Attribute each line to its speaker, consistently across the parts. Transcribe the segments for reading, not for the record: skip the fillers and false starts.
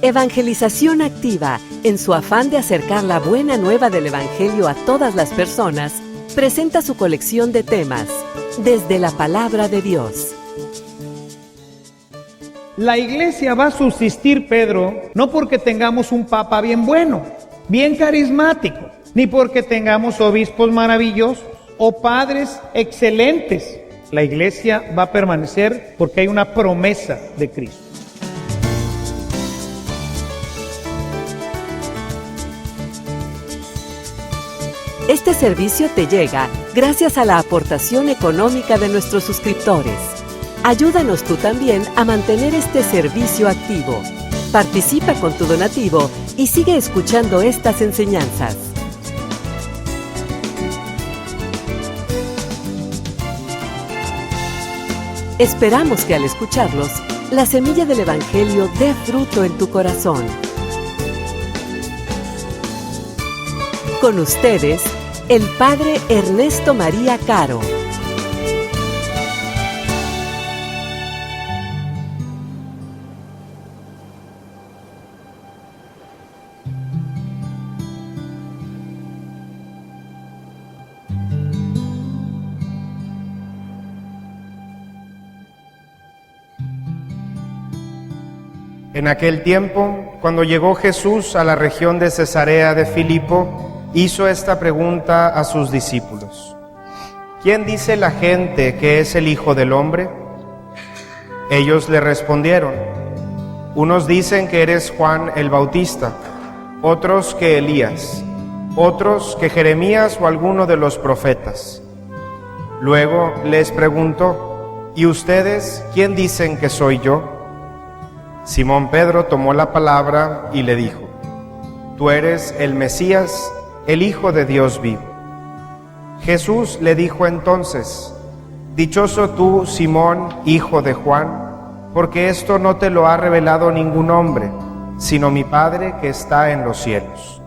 Speaker 1: Evangelización Activa, en su afán de acercar la buena nueva del Evangelio a todas las personas, presenta su colección de temas, desde la Palabra de Dios.
Speaker 2: La iglesia va a subsistir, Pedro, no porque tengamos un papa bien bueno, bien carismático, ni porque tengamos obispos maravillosos o padres excelentes. La iglesia va a permanecer porque hay una promesa de Cristo.
Speaker 1: Este servicio te llega gracias a la aportación económica de nuestros suscriptores. Ayúdanos tú también a mantener este servicio activo. Participa con tu donativo y sigue escuchando estas enseñanzas. Esperamos que al escucharlos, la semilla del Evangelio dé fruto en tu corazón. Con ustedes, el Padre Ernesto María Caro.
Speaker 3: En aquel tiempo, cuando llegó Jesús a la región de Cesarea de Filipo, hizo esta pregunta a sus discípulos: ¿Quién dice la gente que es el Hijo del Hombre? Ellos le respondieron: unos dicen que eres Juan el Bautista, otros que Elías, otros que Jeremías o alguno de los profetas. Luego les preguntó: ¿y ustedes quién dicen que soy yo? Simón Pedro tomó la palabra y le dijo: Tú eres el Mesías, el Hijo de Dios vivo. Jesús le dijo entonces: Dichoso tú, Simón, hijo de Juan, porque esto no te lo ha revelado ningún hombre, sino mi Padre que está en los cielos.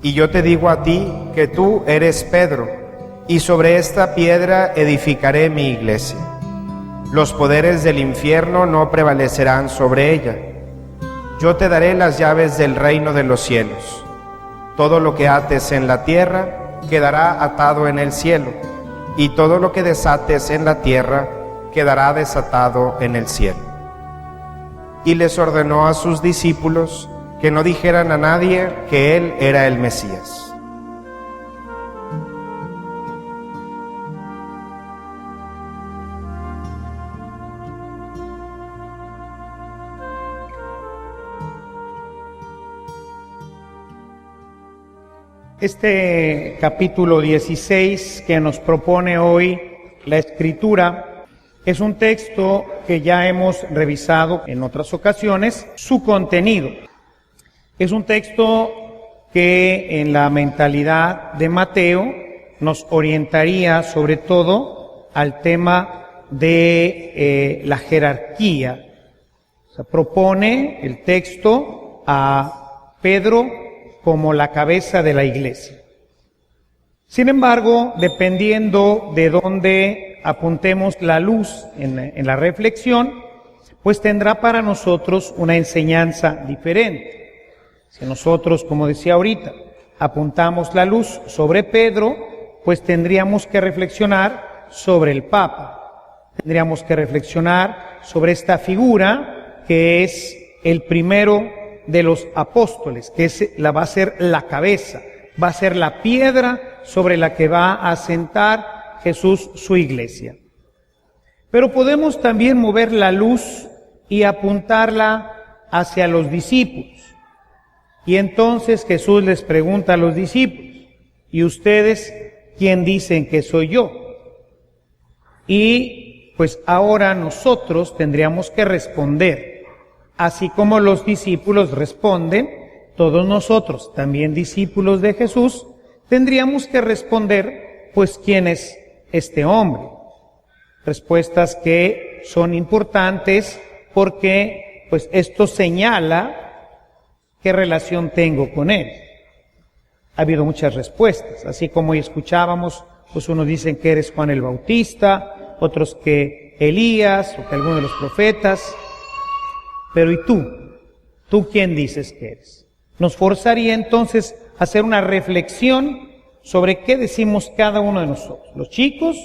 Speaker 3: Y yo te digo a ti que tú eres Pedro, y sobre esta piedra edificaré mi iglesia. Los poderes del infierno no prevalecerán sobre ella. Yo te daré las llaves del reino de los cielos. Todo lo que ates en la tierra quedará atado en el cielo, y todo lo que desates en la tierra quedará desatado en el cielo. Y les ordenó a sus discípulos que no dijeran a nadie que él era el Mesías.
Speaker 2: Este capítulo 16 que nos propone hoy la Escritura es un texto que ya hemos revisado en otras ocasiones, su contenido. Es un texto que en la mentalidad de Mateo nos orientaría sobre todo al tema de la jerarquía. O sea, propone el texto a Pedro como la cabeza de la iglesia. Sin embargo, dependiendo de dónde apuntemos la luz en la reflexión, pues tendrá para nosotros una enseñanza diferente. Si nosotros, como decía ahorita, apuntamos la luz sobre Pedro, pues tendríamos que reflexionar sobre el Papa. Tendríamos que reflexionar sobre esta figura que es el primero de los apóstoles, que va a ser la cabeza, va a ser la piedra sobre la que va a asentar Jesús su iglesia. Pero podemos también mover la luz y apuntarla hacia los discípulos. Y entonces Jesús les pregunta a los discípulos: ¿y ustedes quién dicen que soy yo? Y pues ahora nosotros tendríamos que responder. Así como los discípulos responden, todos nosotros, también discípulos de Jesús, tendríamos que responder, pues, ¿quién es este hombre? Respuestas que son importantes porque, pues, esto señala qué relación tengo con él. Ha habido muchas respuestas, así como hoy escuchábamos, pues unos dicen que eres Juan el Bautista, otros que Elías o que alguno de los profetas. pero ¿y tú? ¿Tú quién dices que eres? Nos forzaría entonces a hacer una reflexión sobre qué decimos cada uno de nosotros, los chicos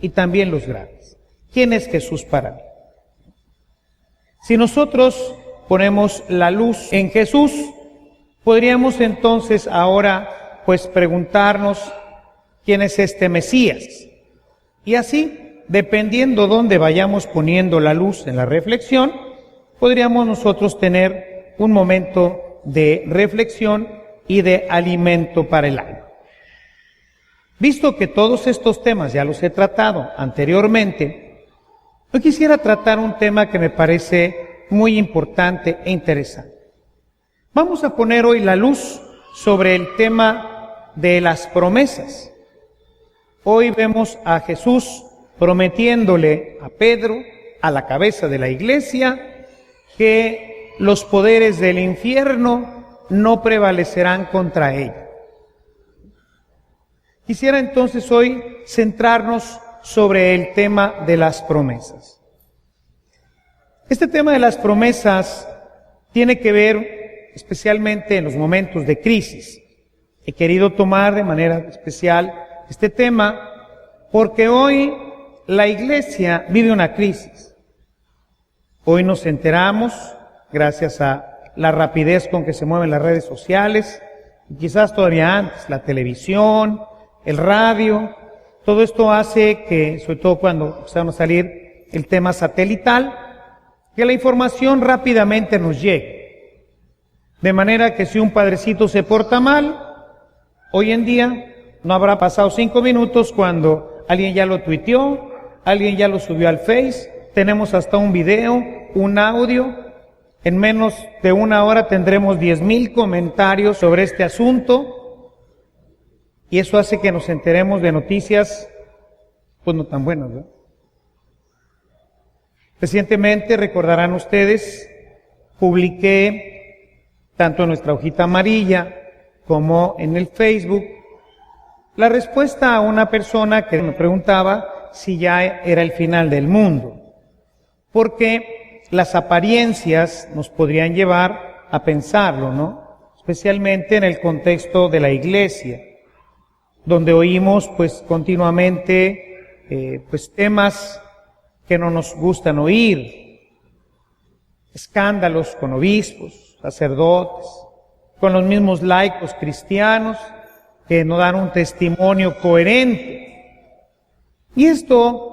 Speaker 2: y también los grandes. ¿Quién es Jesús para mí? Si nosotros ponemos la luz en Jesús, podríamos entonces ahora pues preguntarnos quién es este Mesías. Y así, dependiendo dónde vayamos poniendo la luz en la reflexión, podríamos nosotros tener un momento de reflexión y de alimento para el alma. Visto que todos estos temas ya los he tratado anteriormente, hoy quisiera tratar un tema que me parece muy importante e interesante. Vamos a poner hoy la luz sobre el tema de las promesas. Hoy vemos a Jesús prometiéndole a Pedro, a la cabeza de la iglesia, que los poderes del infierno no prevalecerán contra ella. Quisiera entonces hoy centrarnos sobre el tema de las promesas. Este tema de las promesas tiene que ver especialmente en los momentos de crisis. He querido tomar de manera especial este tema porque hoy la iglesia vive una crisis. Hoy nos enteramos, gracias a la rapidez con que se mueven las redes sociales, y quizás todavía antes, la televisión, el radio, todo esto hace que, sobre todo cuando empezaron a salir el tema satelital, que la información rápidamente nos llegue. De manera que si un padrecito se porta mal, hoy en día no habrá pasado 5 minutos cuando alguien ya lo tuiteó, alguien ya lo subió al Face, tenemos hasta un video, un audio. En menos de una hora tendremos 10,000 comentarios sobre este asunto y eso hace que nos enteremos de noticias pues no tan buenas, ¿verdad? Recientemente, recordarán ustedes, publiqué tanto en nuestra hojita amarilla como en el Facebook la respuesta a una persona que me preguntaba si ya era el final del mundo, porque las apariencias nos podrían llevar a pensarlo, ¿no? Especialmente en el contexto de la iglesia, donde oímos pues continuamente pues temas que no nos gustan oír, escándalos con obispos, sacerdotes, con los mismos laicos cristianos que no dan un testimonio coherente. Y esto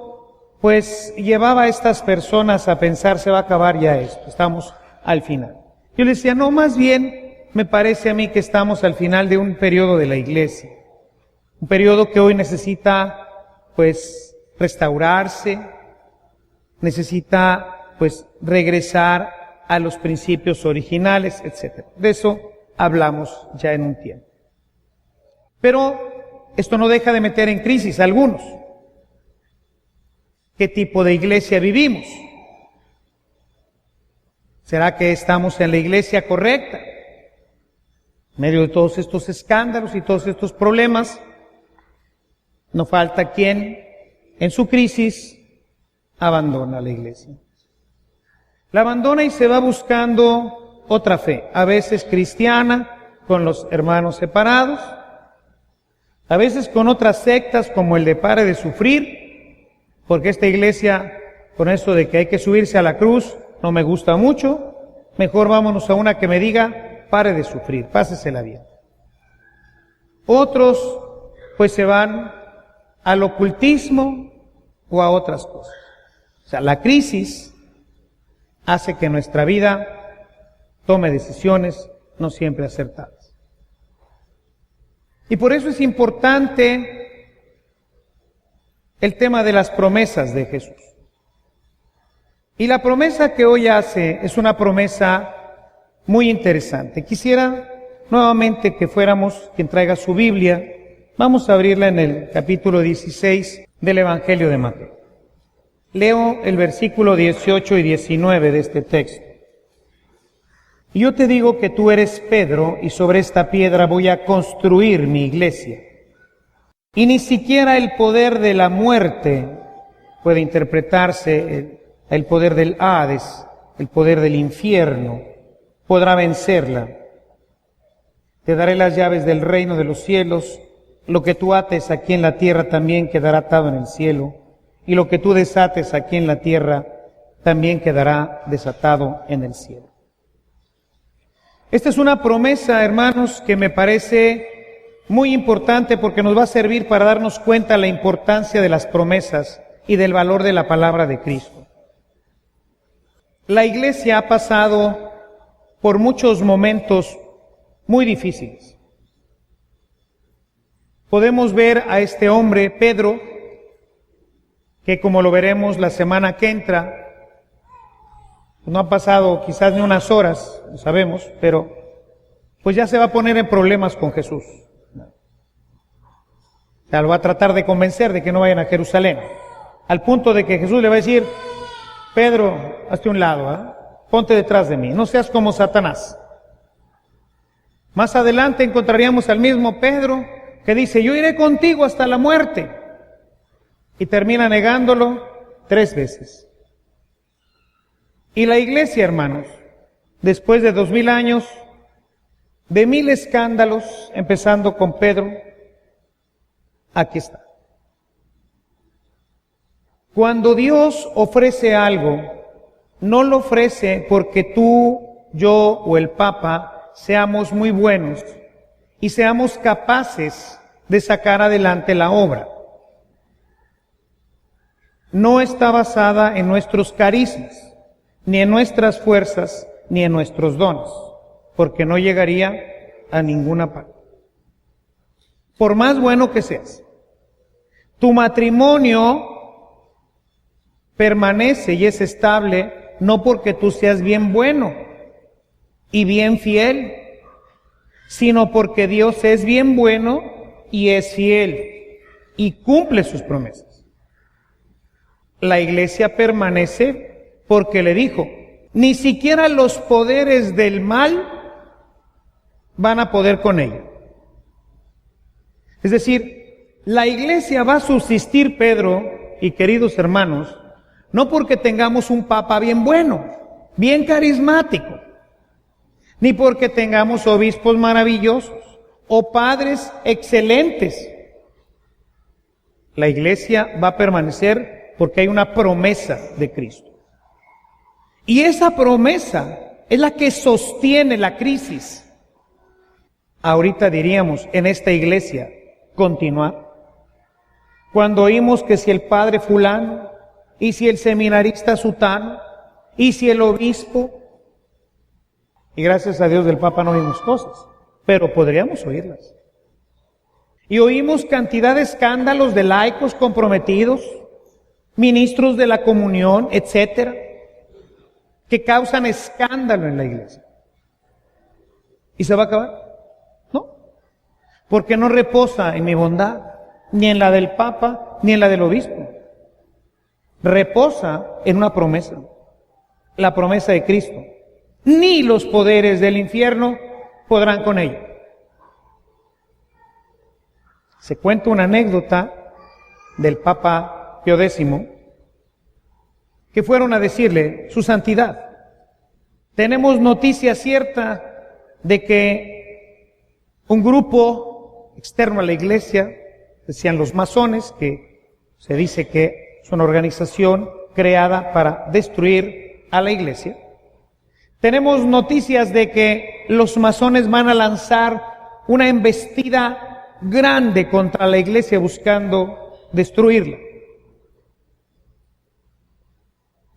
Speaker 2: pues llevaba a estas personas a pensar, se va a acabar ya esto, estamos al final. Yo les decía, no, más bien me parece a mí que estamos al final de un periodo de la iglesia, un periodo que hoy necesita pues restaurarse, necesita pues regresar a los principios originales, etc. De eso hablamos ya en un tiempo. Pero esto no deja de meter en crisis a algunos. ¿Qué tipo de iglesia vivimos? ¿Será que estamos en la iglesia correcta? En medio de todos estos escándalos y todos estos problemas, no falta quien en su crisis abandona la iglesia. La abandona y se va buscando otra fe, a veces cristiana, con los hermanos separados, a veces con otras sectas como el de Pare de Sufrir, porque esta iglesia, con esto de que hay que subirse a la cruz, no me gusta mucho, mejor vámonos a una que me diga, pare de sufrir, pásesela bien. Otros, pues se van al ocultismo o a otras cosas. O sea, la crisis hace que nuestra vida tome decisiones no siempre acertadas. Y por eso es importante el tema de las promesas de Jesús. Y la promesa que hoy hace es una promesa muy interesante. Quisiera nuevamente que fuéramos quien traiga su Biblia. Vamos a abrirla en el capítulo 16 del Evangelio de Mateo. Leo el versículo 18 y 19 de este texto. Y yo te digo que tú eres Pedro, y sobre esta piedra voy a construir mi iglesia. Y ni siquiera el poder de la muerte puede interpretarse, el poder del Hades el poder del infierno podrá vencerla. Te daré las llaves del reino de los cielos. Lo que tú ates aquí en la tierra también quedará atado en el cielo, y lo que tú desates aquí en la tierra también quedará desatado en el cielo. Esta es una promesa, hermanos, que me parece muy importante porque nos va a servir para darnos cuenta de la importancia de las promesas y del valor de la palabra de Cristo. La Iglesia ha pasado por muchos momentos muy difíciles. Podemos ver a este hombre, Pedro, que como lo veremos la semana que entra, no ha pasado quizás ni unas horas, lo sabemos, pero pues ya se va a poner en problemas con Jesús. O sea, lo va a tratar de convencer de que no vayan a Jerusalén, al punto de que Jesús le va a decir: Pedro, hazte un lado, ponte detrás de mí, no seas como Satanás. Más adelante encontraríamos al mismo Pedro que dice: yo iré contigo hasta la muerte, y termina negándolo 3 veces. Y la Iglesia, hermanos, después de 2000 años, de 1000 escándalos, empezando con Pedro, aquí está. Cuando Dios ofrece algo, no lo ofrece porque tú, yo o el Papa seamos muy buenos y seamos capaces de sacar adelante la obra. No está basada en nuestros carismas, ni en nuestras fuerzas, ni en nuestros dones, porque no llegaría a ninguna parte. Por más bueno que seas, tu matrimonio permanece y es estable no porque tú seas bien bueno y bien fiel, sino porque Dios es bien bueno y es fiel y cumple sus promesas. La Iglesia permanece porque le dijo: ni siquiera los poderes del mal van a poder con ella. Es decir, la Iglesia va a subsistir, Pedro y queridos hermanos, no porque tengamos un Papa bien bueno, bien carismático, ni porque tengamos obispos maravillosos o padres excelentes. La Iglesia va a permanecer porque hay una promesa de Cristo. Y esa promesa es la que sostiene la crisis. Ahorita diríamos en esta iglesia, continuar. Cuando oímos que si el padre fulano, y si el seminarista sutano, y si el obispo, y gracias a Dios del Papa no oímos cosas, pero podríamos oírlas. Y oímos cantidad de escándalos de laicos comprometidos, ministros de la comunión, etcétera, que causan escándalo en la iglesia. ¿Y se va a acabar? No, porque no reposa en mi bondad, ni en la del Papa, ni en la del obispo. Reposa en una promesa, la promesa de Cristo. Ni los poderes del infierno podrán con ella. Se cuenta una anécdota del Papa Pío X, que fueron a decirle: su santidad, tenemos noticia cierta de que un grupo externo a la iglesia, decían los masones, que se dice que es una organización creada para destruir a la iglesia, tenemos noticias de que los masones van a lanzar una embestida grande contra la iglesia buscando destruirla.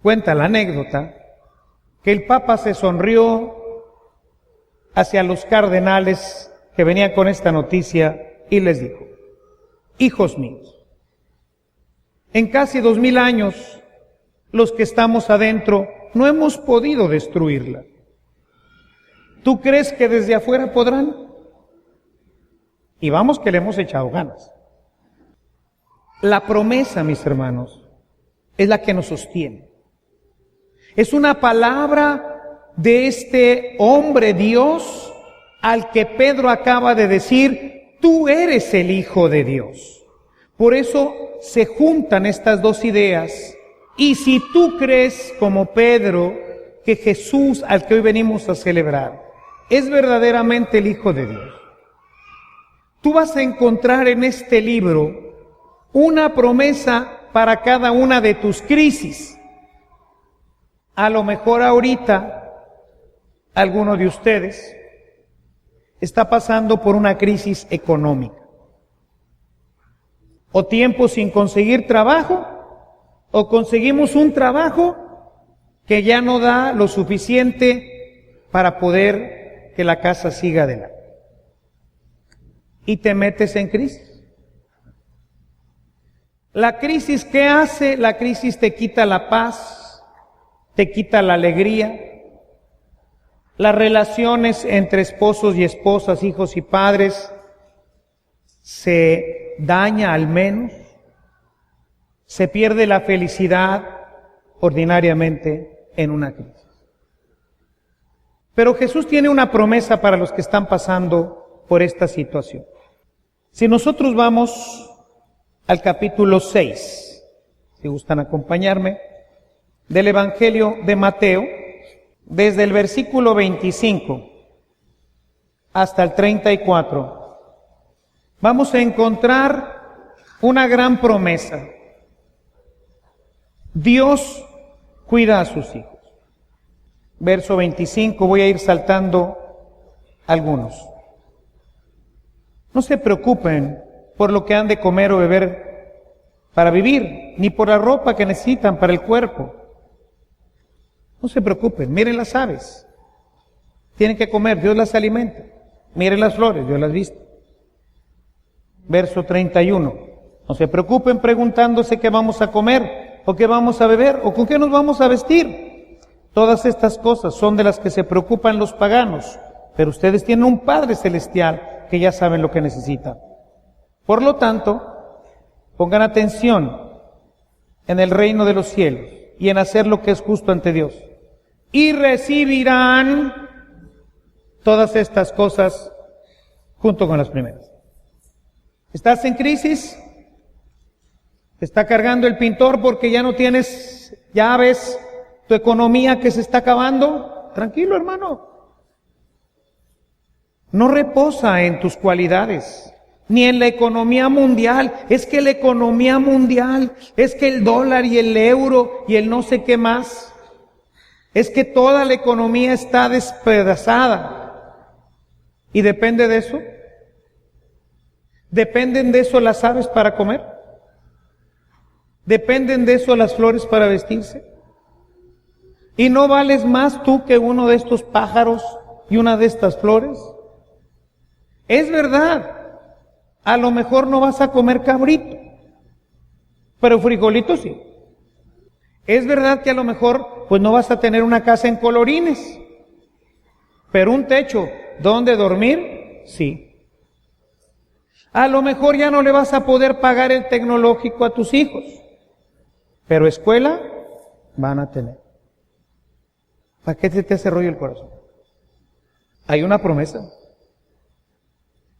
Speaker 2: Cuenta la anécdota que el Papa se sonrió hacia los cardenales que venían con esta noticia y les dijo: hijos míos, en casi 2000 años, los que estamos adentro no hemos podido destruirla. ¿Tú crees que desde afuera podrán? Y vamos que le hemos echado ganas. La promesa, mis hermanos, es la que nos sostiene. Es una palabra de este hombre Dios al que Pedro acaba de decir: tú eres el Hijo de Dios. Por eso se juntan estas dos ideas. Y si tú crees, como Pedro, que Jesús, al que hoy venimos a celebrar, es verdaderamente el Hijo de Dios, tú vas a encontrar en este libro una promesa para cada una de tus crisis. A lo mejor ahorita alguno de ustedes está pasando por una crisis económica, o tiempo sin conseguir trabajo, o conseguimos un trabajo que ya no da lo suficiente para poder que la casa siga adelante. Y te metes en crisis. La crisis, ¿qué hace? La crisis te quita la paz, te quita la alegría. Las relaciones entre esposos y esposas, hijos y padres, se daña al menos. Se pierde la felicidad ordinariamente en una crisis. Pero Jesús tiene una promesa para los que están pasando por esta situación. Si nosotros vamos al capítulo 6, si gustan acompañarme, del Evangelio de Mateo, desde el versículo 25 hasta el 34, vamos a encontrar una gran promesa. Dios cuida a sus hijos. Verso 25, voy a ir saltando algunos. No se preocupen por lo que han de comer o beber para vivir, ni por la ropa que necesitan para el cuerpo. No se preocupen, miren las aves. Tienen que comer, Dios las alimenta. Miren las flores, Dios las viste. Verso 31. No se preocupen preguntándose qué vamos a comer, o qué vamos a beber, o con qué nos vamos a vestir. Todas estas cosas son de las que se preocupan los paganos, pero ustedes tienen un Padre Celestial que ya saben lo que necesitan. Por lo tanto, pongan atención en el reino de los cielos y en hacer lo que es justo ante Dios. Y recibirán todas estas cosas junto con las primeras. ¿Estás en crisis? ¿Te está cargando el pintor porque ya no tienes llaves? ¿Tu economía que se está acabando? Tranquilo, hermano. No reposa en tus cualidades, ni en la economía mundial. Es que la economía mundial, es que el dólar y el euro y el no sé qué más, es que toda la economía está despedazada. ¿Y depende de eso? ¿Dependen de eso las aves para comer? ¿Dependen de eso las flores para vestirse? ¿Y no vales más tú que uno de estos pájaros y una de estas flores? Es verdad, a lo mejor no vas a comer cabrito, pero frijolito sí. Es verdad que a lo mejor pues no vas a tener una casa en colorines, pero un techo donde dormir, sí. A lo mejor ya no le vas a poder pagar el tecnológico a tus hijos, pero escuela van a tener. ¿Para qué te hace rollo el corazón? Hay una promesa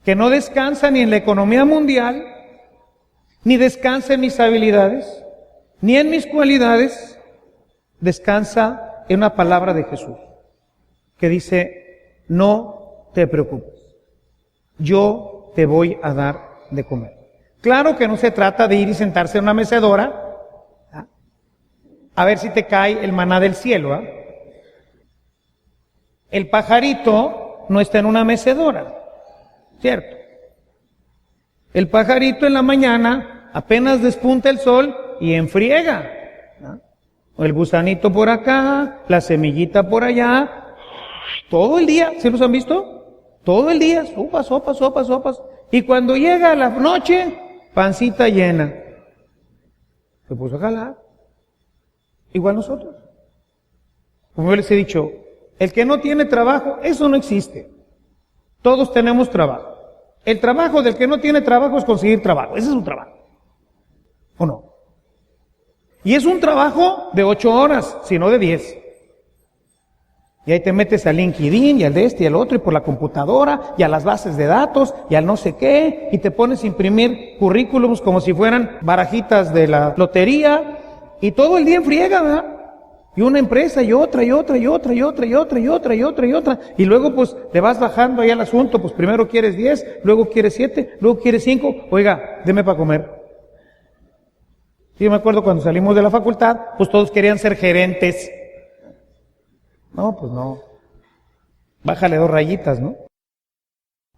Speaker 2: que no descansa ni en la economía mundial, ni descansa en mis habilidades, ni en mis cualidades. Descansa en una palabra de Jesús que dice: no te preocupes, yo te voy a dar de comer. Claro que no se trata de ir y sentarse en una mecedora a ver si te cae el maná del cielo. El pajarito no está en una mecedora, ¿cierto? El pajarito en la mañana apenas despunta el sol y enfriega, ¿no? El gusanito por acá, la semillita por allá, todo el día. ¿Sí los han visto? Todo el día, sopas. Y cuando llega la noche, pancita llena. Se puso a jalar. Igual nosotros. Como yo les he dicho, el que no tiene trabajo, eso no existe. Todos tenemos trabajo. El trabajo del que no tiene trabajo es conseguir trabajo. Ese es un trabajo. ¿O no? Y es un trabajo de 8 horas, sino de 10. Y ahí te metes al LinkedIn y al de este y al otro y por la computadora y a las bases de datos y al no sé qué y te pones a imprimir currículums como si fueran barajitas de la lotería y todo el día en friega, ¿verdad? Y una empresa y otra, y otra, y otra, y otra, y otra, y otra, y otra, y otra. Y luego pues le vas bajando ahí al asunto, pues primero quieres 10, luego quieres 7, luego quieres 5. Oiga, deme para comer. Yo me acuerdo cuando salimos de la facultad, pues todos querían ser gerentes. No, pues no. Bájale 2 rayitas, ¿no?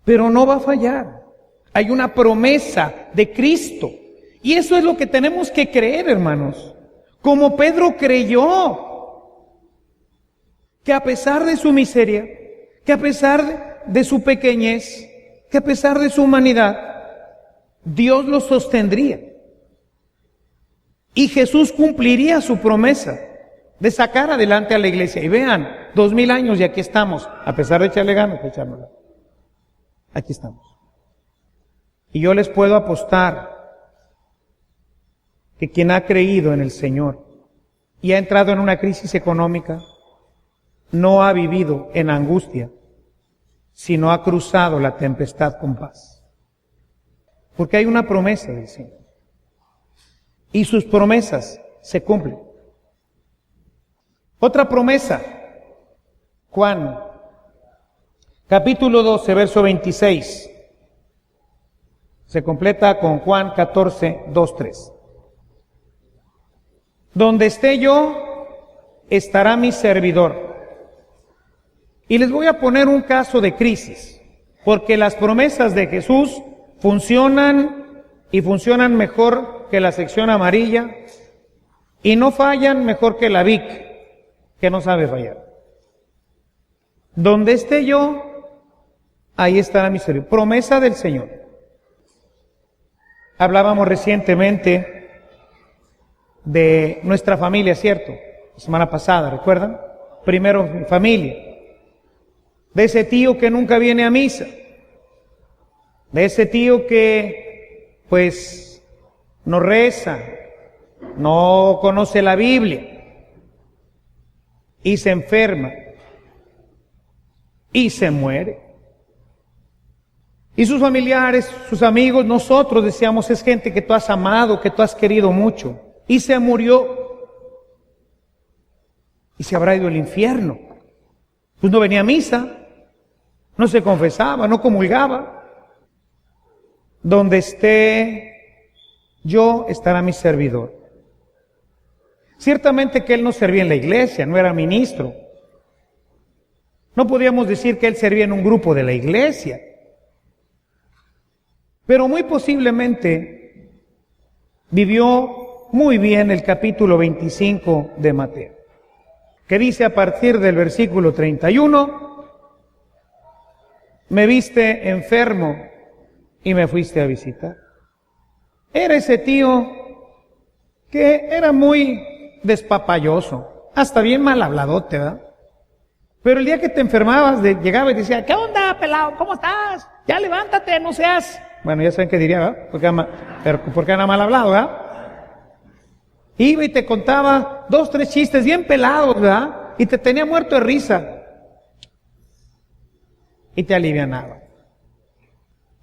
Speaker 2: Pero no va a fallar. Hay una promesa de Cristo. Y eso es lo que tenemos que creer, hermanos. Como Pedro creyó que a pesar de su miseria, que a pesar de su pequeñez, que a pesar de su humanidad, Dios lo sostendría. Y Jesús cumpliría su promesa de sacar adelante a la iglesia. Y vean, 2000 años y aquí estamos, a pesar de echarle ganas, echárnosla. Aquí estamos. Y yo les puedo apostar que quien ha creído en el Señor y ha entrado en una crisis económica, no ha vivido en angustia, sino ha cruzado la tempestad con paz. Porque hay una promesa del Señor. Y sus promesas se cumplen. Otra promesa, Juan, capítulo 12, verso 26. Se completa con Juan 14, 2, 3. Donde esté yo, estará mi servidor. Y les voy a poner un caso de crisis, porque las promesas de Jesús funcionan y funcionan mejor que la sección amarilla y no fallan mejor que la Vic, que no sabe fallar. Donde esté yo, ahí estará mi servidor. Promesa del Señor. Hablábamos recientemente de nuestra familia, ¿cierto? La semana pasada, ¿recuerdan? Primero mi familia. De ese tío que nunca viene a misa. De ese tío que, pues, no reza, no conoce la Biblia y se enferma y se muere. Y sus familiares, sus amigos, nosotros decíamos, es gente que tú has amado, que tú has querido mucho. Y se murió. Y se habrá ido al infierno. Pues no venía a misa, no se confesaba, no comulgaba. Donde esté yo, estará mi servidor. Ciertamente que él no servía en la iglesia, no era ministro. No podíamos decir que él servía en un grupo de la iglesia. Pero muy posiblemente vivió muy bien el capítulo 25 de Mateo, que dice a partir del versículo 31, me viste enfermo y me fuiste a visitar. Era ese tío que era muy despapalloso, hasta bien mal habladote, ¿verdad? Pero el día que te enfermabas, llegaba y decía, ¿qué onda, pelado? ¿Cómo estás? Ya levántate, no seas... Bueno, ya saben qué diría, ¿verdad? Porque era mal hablado, ¿verdad? Iba y te contaba 2, 3 chistes bien pelados, ¿verdad? Y te tenía muerto de risa. Y te alivianaba.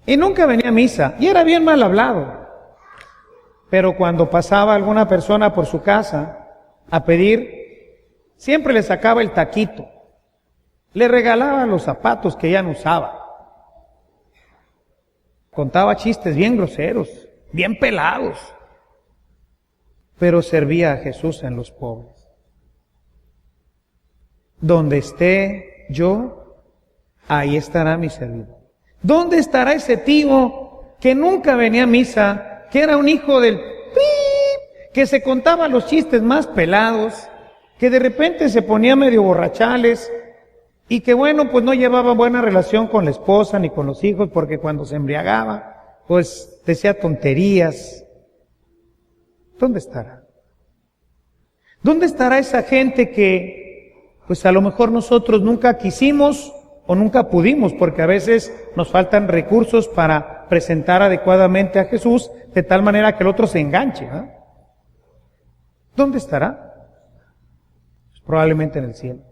Speaker 2: Y nunca venía a misa. Y era bien mal hablado. Pero cuando pasaba alguna persona por su casa a pedir, siempre le sacaba el taquito. Le regalaba los zapatos que ya no usaba. Contaba chistes bien groseros, bien pelados. Pero servía a Jesús en los pobres. Donde esté yo, ahí estará mi servidor. ¿Dónde estará ese tío que nunca venía a misa, que era un hijo del pip, que se contaba los chistes más pelados, que de repente se ponía medio borrachales y que bueno, pues no llevaba buena relación con la esposa ni con los hijos porque cuando se embriagaba, pues decía tonterías? ¿Dónde estará? ¿Dónde estará esa gente que, pues a lo mejor nosotros nunca quisimos o nunca pudimos, porque a veces nos faltan recursos para presentar adecuadamente a Jesús de tal manera que el otro se enganche, ¿eh? ¿Dónde estará? Pues probablemente en el cielo.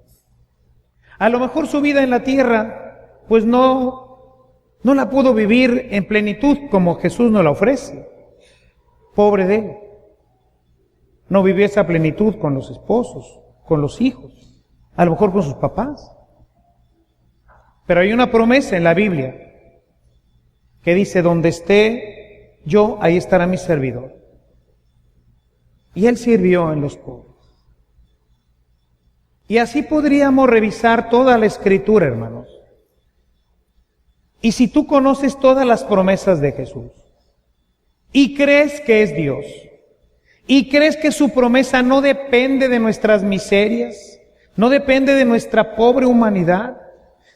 Speaker 2: A lo mejor su vida en la tierra, pues no la pudo vivir en plenitud como Jesús nos la ofrece. Pobre de él. No vivió esa plenitud con los esposos, con los hijos, a lo mejor con sus papás. Pero hay una promesa en la Biblia que dice, donde esté yo, ahí estará mi servidor. Y Él sirvió en los pobres. Y así podríamos revisar toda la Escritura, hermanos. Y si tú conoces todas las promesas de Jesús, y crees que es Dios, y crees que su promesa no depende de nuestras miserias, no depende de nuestra pobre humanidad,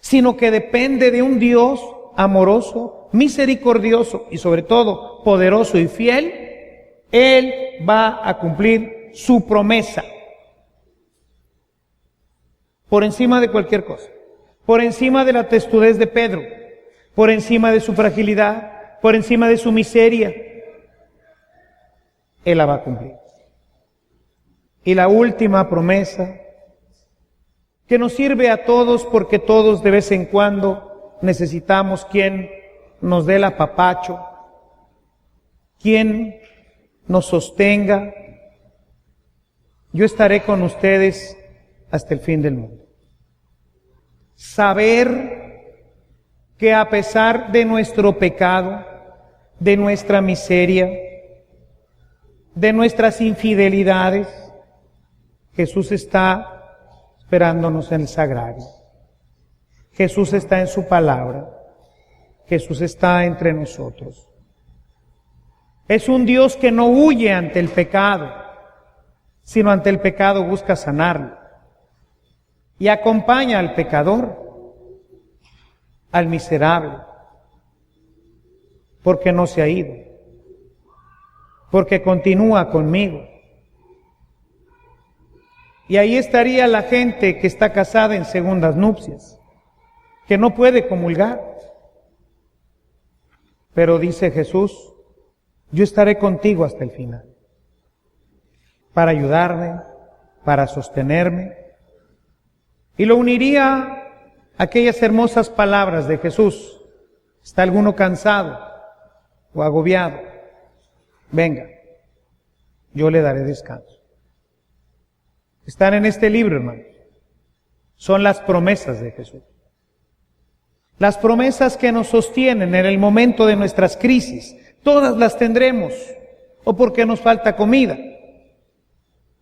Speaker 2: sino que depende de un Dios amoroso, misericordioso y sobre todo poderoso y fiel, Él va a cumplir su promesa. Por encima de cualquier cosa, por encima de la testudez de Pedro, por encima de su fragilidad, por encima de su miseria, Él la va a cumplir. Y la última promesa, que nos sirve a todos porque todos de vez en cuando necesitamos quien nos dé el apapacho, quien nos sostenga. Yo estaré con ustedes hasta el fin del mundo. Saber que a pesar de nuestro pecado, de nuestra miseria, de nuestras infidelidades, Jesús está esperándonos en el sagrario. Jesús está en su palabra. Jesús está entre nosotros. Es un Dios que no huye ante el pecado, sino ante el pecado busca sanarlo. Y acompaña al pecador, al miserable, porque no se ha ido, porque continúa conmigo. Y ahí estaría la gente que está casada en segundas nupcias, que no puede comulgar. Pero dice Jesús, yo estaré contigo hasta el final, para ayudarme, para sostenerme. Y lo uniría a aquellas hermosas palabras de Jesús. ¿Está alguno cansado o agobiado? Venga, yo le daré descanso. Están en este libro, hermanos. Son las promesas de Jesús. Las promesas que nos sostienen en el momento de nuestras crisis. Todas las tendremos. O porque nos falta comida.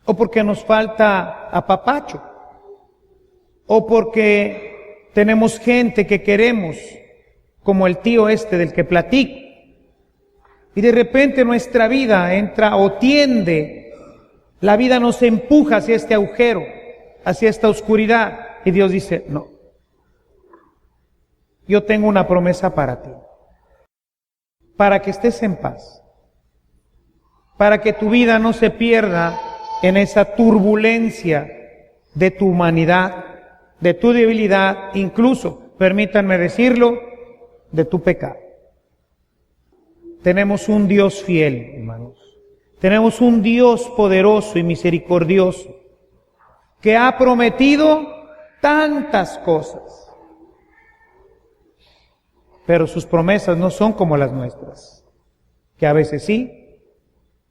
Speaker 2: O porque nos falta apapacho. O porque tenemos gente que queremos, como el tío este del que platico. Y de repente nuestra vida entra o tiende. La vida nos empuja hacia este agujero, hacia esta oscuridad. Y Dios dice, no. Yo tengo una promesa para ti. Para que estés en paz. Para que tu vida no se pierda en esa turbulencia de tu humanidad, de tu debilidad, incluso, permítanme decirlo, de tu pecado. Tenemos un Dios fiel, hermanos. Tenemos un Dios poderoso y misericordioso que ha prometido tantas cosas. Pero sus promesas no son como las nuestras, que a veces sí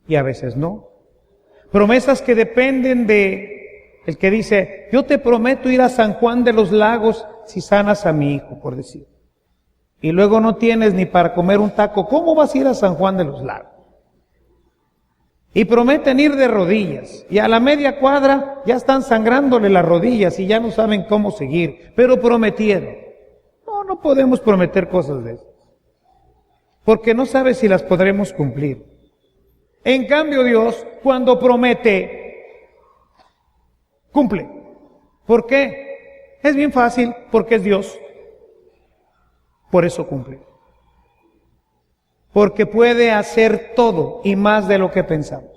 Speaker 2: y a veces no. Promesas que dependen de el que dice, yo te prometo ir a San Juan de los Lagos si sanas a mi hijo, por decir. Y luego no tienes ni para comer un taco. ¿Cómo vas a ir a San Juan de los Lagos? Y prometen ir de rodillas, y a la media cuadra ya están sangrándole las rodillas y ya no saben cómo seguir, pero prometieron. No podemos prometer cosas de esas, porque no sabes si las podremos cumplir. En cambio Dios, cuando promete, cumple. ¿Por qué? Es bien fácil, porque es Dios. Por eso cumple. Porque puede hacer todo y más de lo que pensamos.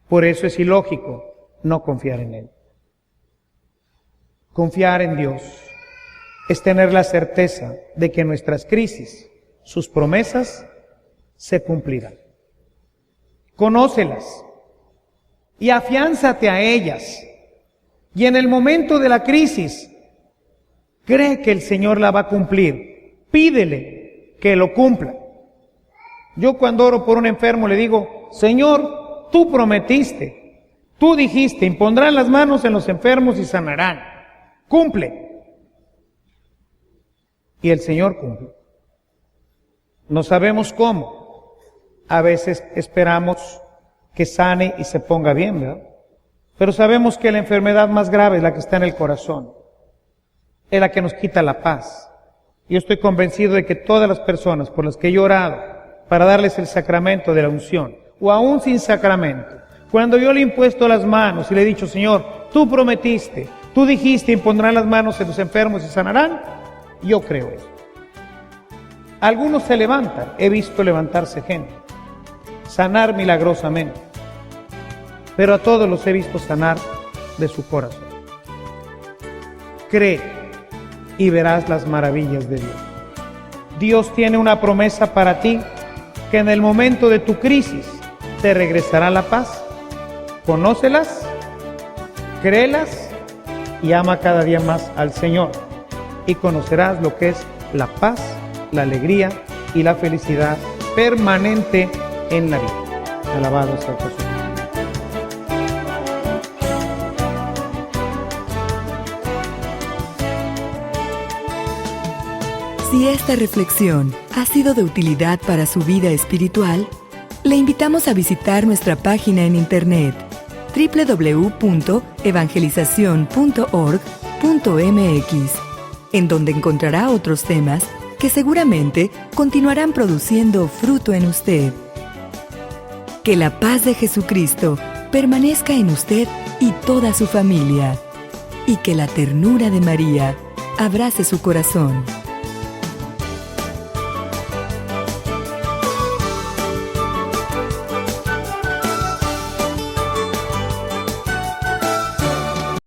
Speaker 2: Por eso es ilógico no confiar en Él. Confiar en Dios es tener la certeza de que nuestras crisis, sus promesas, se cumplirán. Conócelas y afiánzate a ellas. Y en el momento de la crisis, cree que el Señor la va a cumplir. Pídele que lo cumpla. Yo cuando oro por un enfermo le digo, Señor, tú prometiste Tú dijiste, impondrán las manos en los enfermos y sanarán. Cumple. Y el Señor cumple. No sabemos cómo. A veces esperamos que sane y se ponga bien, ¿verdad? Pero sabemos que la enfermedad más grave es la que está en el corazón. Es la que nos quita la paz. Yo estoy convencido de que todas las personas por las que yo he orado para darles el sacramento de la unción, o aún sin sacramento, cuando yo le he impuesto las manos y le he dicho, Señor, tú prometiste, tú dijiste, impondrán las manos en los enfermos y sanarán, yo creo eso. Algunos se levantan, he visto levantarse gente, sanar milagrosamente, pero a todos los he visto sanar de su corazón. Cree y verás las maravillas de Dios. Dios tiene una promesa para ti, que en el momento de tu crisis te regresará la paz. Conócelas, créelas y ama cada día más al Señor, y conocerás lo que es la paz, la alegría y la felicidad permanente en la vida. Alabado sea Jesús.
Speaker 4: Si esta reflexión ha sido de utilidad para su vida espiritual, le invitamos a visitar nuestra página en internet www.evangelizacion.org.mx, en donde encontrará otros temas que seguramente continuarán produciendo fruto en usted. Que la paz de Jesucristo permanezca en usted y toda su familia, y que la ternura de María abrace su corazón.